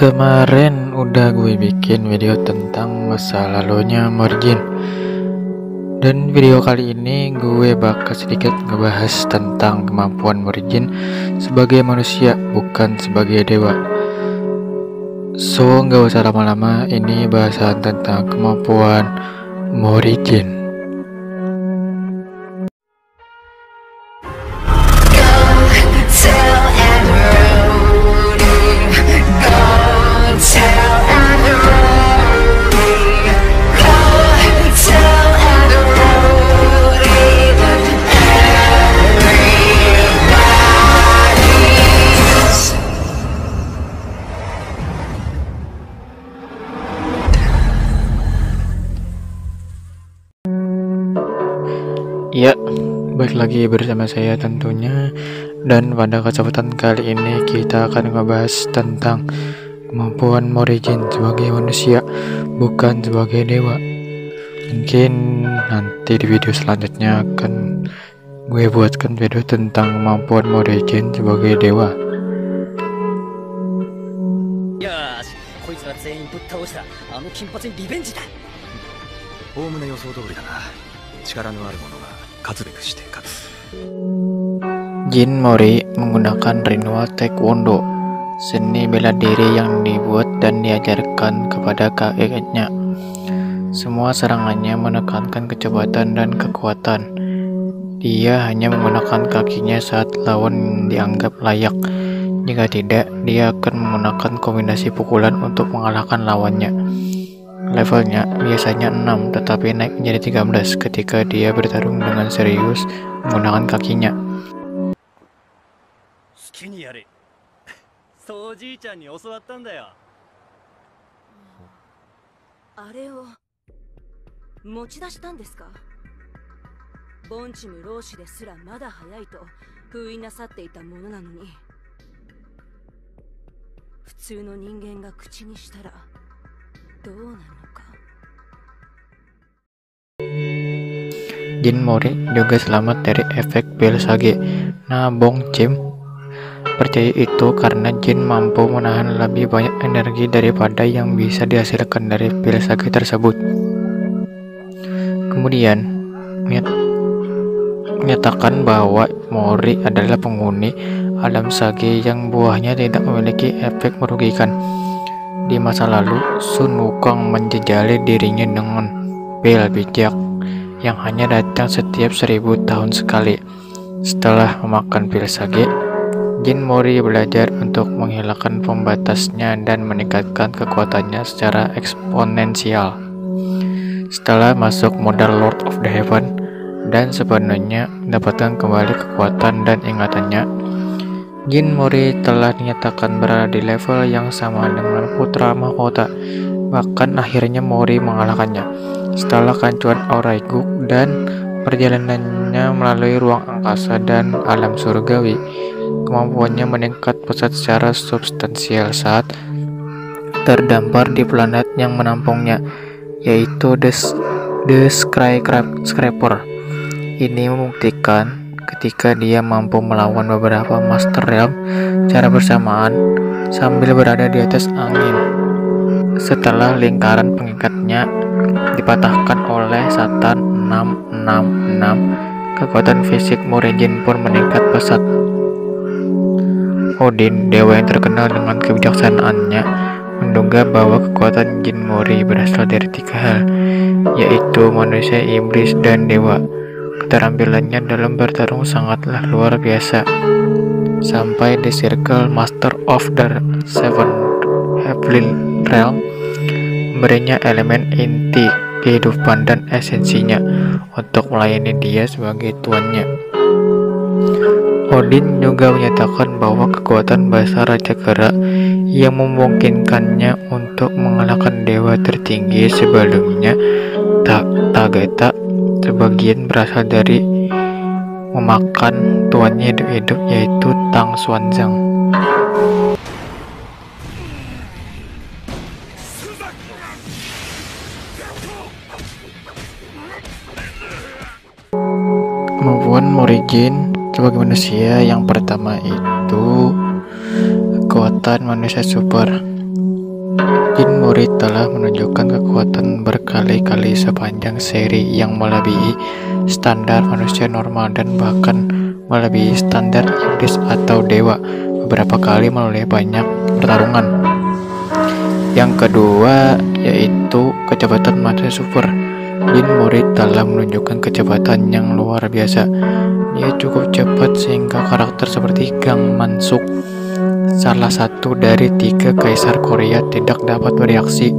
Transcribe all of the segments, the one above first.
Kemarin udah gue bikin video tentang masa lalunya Morjin. Dan video kali ini gue bakal sedikit ngebahas tentang kemampuan Morjin sebagai manusia, bukan sebagai dewa. So, nggak usah lama-lama, ini bahasan tentang kemampuan Morjin. Ya, balik lagi bersama saya tentunya. Dan pada kesempatan kali ini kita akan membahas tentang kemampuan Morjin sebagai manusia, bukan sebagai dewa. Mungkin nanti di video selanjutnya akan gue buatkan video tentang kemampuan Morjin sebagai dewa. よし、こいつら全員ぶっ倒したあの金髪にリベンジだ。おおむね予想通りだな。力のある者が勝つべくして勝つ。 Jin Mori menggunakan Rinwa Taekwondo, seni bela diri yang dibuat dan diajarkan kepada kakeknya. Semua serangannya menekankan kecepatan dan kekuatan. Dia hanya menggunakan kakinya saat lawan dianggap layak. Jika tidak, dia akan menggunakan kombinasi pukulan untuk mengalahkan lawannya. Levelnya biasanya 6, tetapi naik menjadi 13 ketika dia bertarung dengan serius menggunakan kakinya. 好きにやれ。そうじいちゃんに教わったんだよ。あれを持ち出したんですか？盆地無老子ですらまだ早いと封印なさっていたものなのに、普通の人間が口にしたらどうなるのか。 Jin Mori juga selamat dari efek pil sage. Nabong Cim percaya itu karena Jin mampu menahan lebih banyak energi daripada yang bisa dihasilkan dari pil sage tersebut. Kemudian menyatakan bahwa Mori adalah penghuni alam sage yang buahnya tidak memiliki efek merugikan. Di masa lalu, Sun Wukong menjejali dirinya dengan pil bijak yang hanya datang setiap 1000 tahun sekali. Setelah memakan pil sage, Jin Mori belajar untuk menghilangkan pembatasnya dan meningkatkan kekuatannya secara eksponensial. Setelah masuk modal Lord of the Heaven dan sepenuhnya mendapatkan kembali kekuatan dan ingatannya, Jin Mori telah dinyatakan berada di level yang sama dengan putra mahkota. Bahkan akhirnya Mori mengalahkannya. Setelah kehancuran Auraiguk dan perjalanannya melalui ruang angkasa dan alam surgawi, kemampuannya meningkat pesat secara substansial saat terdampar di planet yang menampungnya, yaitu The Skyscraper. Ini membuktikan ketika dia mampu melawan beberapa Master Realm secara bersamaan sambil berada di atas angin. Setelah lingkaran pengikatnya dipatahkan oleh Satan 666, kekuatan fisik Morjin pun meningkat pesat. Odin, dewa yang terkenal dengan kebijaksanaannya, menduga bahwa kekuatan Jin Mori berasal dari 3 hal, yaitu manusia, iblis, dan dewa. Keterampilannya dalam bertarung sangatlah luar biasa, sampai The Circle Master of the Seven Heavenly Realm memberinya elemen inti kehidupan dan esensinya untuk melayani dia sebagai tuannya. Odin juga menyatakan bahwa kekuatan bahasa Raja Kera yang memungkinkannya untuk mengalahkan dewa tertinggi sebelumnya, Tagata, sebagian berasal dari memakan tuannya hidup-hidup, yaitu Tang Xuanzang. Kemampuan Morjin sebagai manusia yang pertama itu kekuatan manusia super. Jin Mori telah menunjukkan kekuatan berkali-kali sepanjang seri yang melebihi standar manusia normal dan bahkan melebihi standar iblis atau dewa beberapa kali melalui banyak pertarungan. Yang kedua yaitu kecepatan manusia super. Jin Mori telah menunjukkan kecepatan yang luar biasa. Dia cukup cepat sehingga karakter seperti Gang Man-suk, salah satu dari 3 kaisar Korea, tidak dapat bereaksi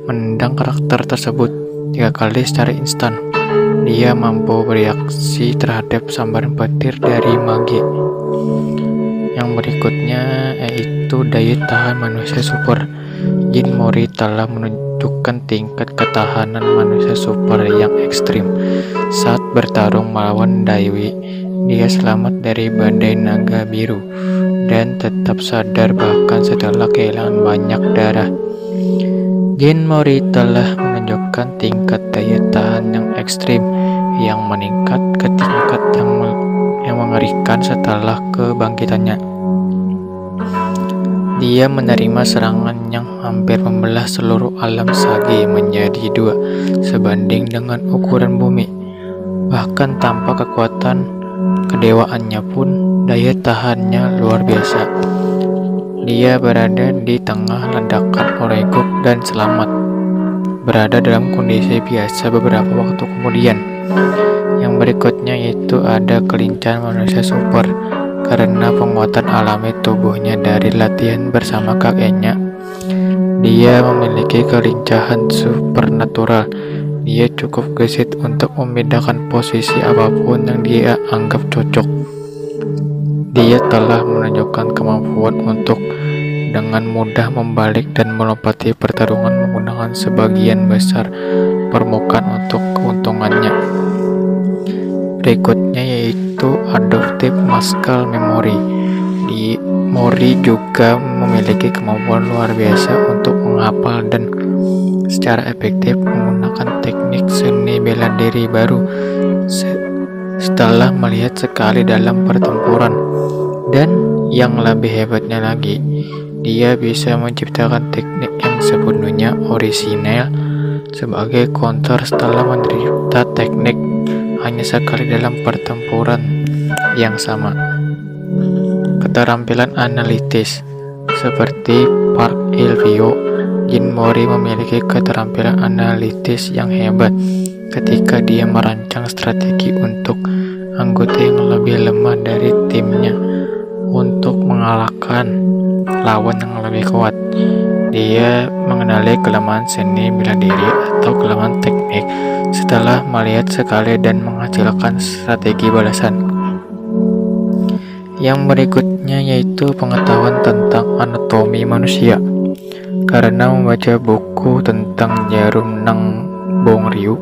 menendang karakter tersebut 3 kali secara instan. Dia mampu bereaksi terhadap sambaran petir dari Mage. Yang berikutnya yaitu daya tahan manusia super. Jin Mori telah menunjukkan tingkat ketahanan manusia super yang ekstrim. Saat bertarung melawan Daiwi, dia selamat dari badai naga biru dan tetap sadar bahkan setelah kehilangan banyak darah. Jin Mori telah menunjukkan tingkat daya tahan yang ekstrim yang meningkat ke tingkat yang mengerikan setelah kebangkitannya. Dia menerima serangan yang hampir membelah seluruh alam Sage menjadi 2 sebanding dengan ukuran bumi. Bahkan tanpa kekuatan kedewaannya pun daya tahannya luar biasa. Dia berada di tengah ledakan Oregok dan selamat, berada dalam kondisi biasa beberapa waktu kemudian. Yang berikutnya yaitu ada kelincahan manusia super. Karena penguatan alami tubuhnya dari latihan bersama kakeknya, dia memiliki kelincahan supernatural. Dia cukup gesit untuk membedakan posisi apapun yang dia anggap cocok. Dia telah menunjukkan kemampuan untuk dengan mudah membalik dan melompati pertarungan menggunakan sebagian besar permukaan untuk keuntungannya. Berikutnya yaitu Adaptive Muscle Memory. Mori juga memiliki kemampuan luar biasa untuk menghafal dan secara efektif menggunakan teknik seni bela diri baru setelah melihat sekali dalam pertempuran. Dan yang lebih hebatnya lagi, dia bisa menciptakan teknik yang sepenuhnya orisinal sebagai counter setelah menderita teknik hanya sekali dalam pertempuran yang sama. Keterampilan analitis seperti Park Il-vio, Jin Mori memiliki keterampilan analitis yang hebat ketika dia merancang strategi untuk anggota yang lebih lemah dari timnya untuk mengalahkan lawan yang lebih kuat. Dia mengenali kelemahan seni bela diri atau kelemahan teknik setelah melihat sekali dan menghasilkan strategi balasan. Yang berikutnya yaitu pengetahuan tentang anatomi manusia. Karena membaca buku tentang jarum Nang Bong Ryu,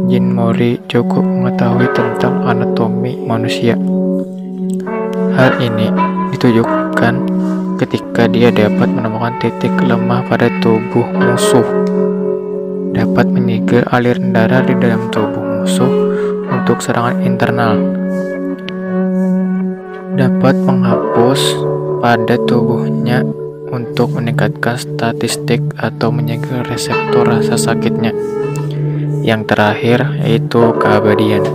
Jin Mori cukup mengetahui tentang anatomi manusia. Hal ini ditujukan ketika dia dapat menemukan titik lemah pada tubuh musuh, dapat menyegel aliran darah di dalam tubuh musuh untuk serangan internal, dapat menghapus pada tubuhnya untuk meningkatkan statistik atau menyegel reseptor rasa sakitnya. Yang terakhir yaitu keabadian.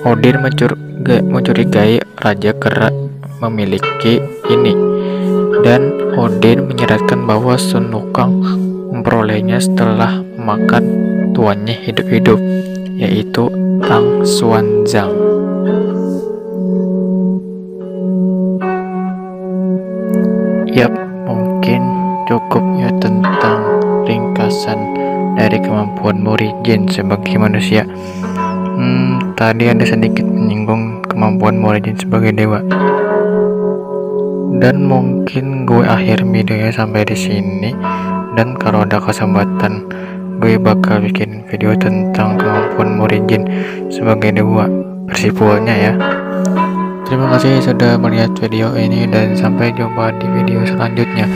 Odin mencurigai Raja Kera memiliki ini, dan Odin menyeratkan bahwa Sun Wukong memperolehnya setelah memakan tuannya hidup-hidup, yaitu Tang Xuanzang. Yap, mungkin cukup ya tentang ringkasan dari kemampuan Mori Jin sebagai manusia. Tadi ada sedikit menyinggung kemampuan Mori Jin sebagai dewa. Dan mungkin gue akhir videonya sampai di sini. Dan kalau ada kesempatan, gue bakal bikin video tentang kemampuan Mori Jin sebagai dewa versi fullnya ya. Terima kasih sudah melihat video ini dan sampai jumpa di video selanjutnya.